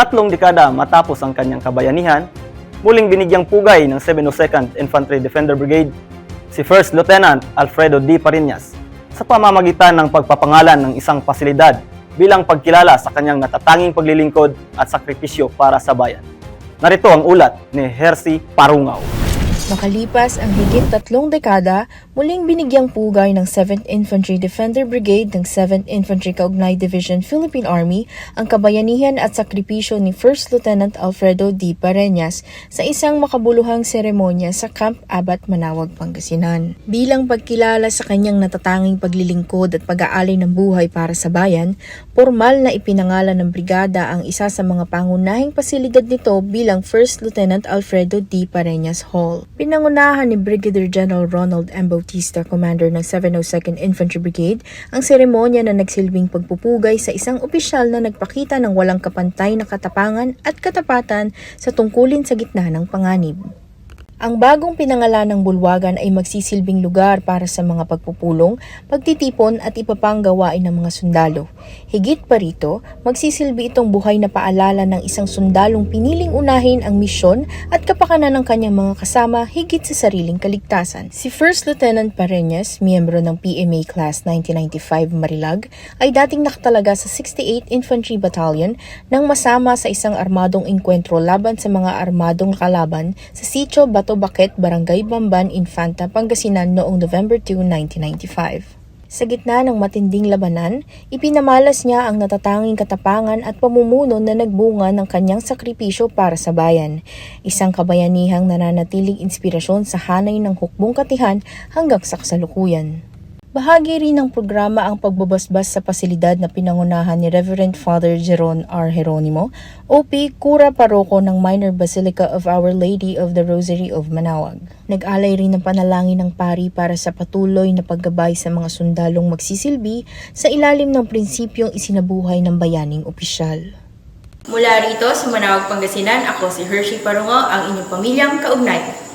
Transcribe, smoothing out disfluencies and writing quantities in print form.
3 dekada matapos ang kanyang kabayanihan, muling binigyang pugay ng 702nd Infantry Defender Brigade si First Lieutenant Alfredo D. Parinas sa pamamagitan ng pagpapangalan ng isang pasilidad bilang pagkilala sa kanyang natatanging paglilingkod at sakripisyo para sa bayan. Narito ang ulat ni Hercy Parungaw. Makalipas ang higit 3 dekada, muling binigyang pugay ng 7th Infantry Defender Brigade ng 7th Infantry Kaugnay Division Philippine Army ang kabayanihan at sakripisyo ni First Lieutenant Alfredo D. Parinas sa isang makabuluhang seremonya sa Camp Abat, Manawag, Pangasinan. Bilang pagkilala sa kanyang natatanging paglilingkod at pag-aalay ng buhay para sa bayan, formal na ipinangalan ng brigada ang isa sa mga pangunahing pasilidad nito bilang First Lieutenant Alfredo D. Parinas Hall. Pinangunahan ni Brigadier General Ronald M. Bautista, Commander ng 702nd Infantry Brigade, ang seremonya na nagsilbing pagpupugay sa isang opisyal na nagpakita ng walang kapantay na katapangan at katapatan sa tungkulin sa gitna ng panganib. Ang bagong pinangalanang bulwagan ay magsisilbing lugar para sa mga pagpupulong, pagtitipon at iba pang gawain ng mga sundalo. Higit pa rito, magsisilbi itong buhay na paalala ng isang sundalong piniling unahin ang misyon at kapakanan ng kanyang mga kasama higit sa sariling kaligtasan. Si First Lieutenant Parinas, miyembro ng PMA Class 1995 Marilag, ay dating nakatalaga sa 68th Infantry Battalion nang masama sa isang armadong engkwentro laban sa mga armadong kalaban sa Sitio Bato-Baquet, Barangay Bamban, Infanta, Pangasinan noong November 2, 1995. Sa gitna ng matinding labanan, ipinamalas niya ang natatanging katapangan at pamumuno na nagbunga ng kanyang sakripisyo para sa bayan. Isang kabayanihang nananatiling inspirasyon sa hanay ng hukbong katihan hanggang sa kasalukuyan. Bahagi rin ng programa ang pagbabasbas sa pasilidad na pinangunahan ni Reverend Father Jeron R. Geronimo, OP Kura Paroko ng Minor Basilica of Our Lady of the Rosary of Manawag. Nag-alay rin ng panalangin ng pari para sa patuloy na paggabay sa mga sundalong magsisilbi sa ilalim ng prinsipyong isinabuhay ng bayaning opisyal. Mula rito sa Manawag, Pangasinan, ako si Hercy Parungaw, ang inyong pamilyang kaugnay.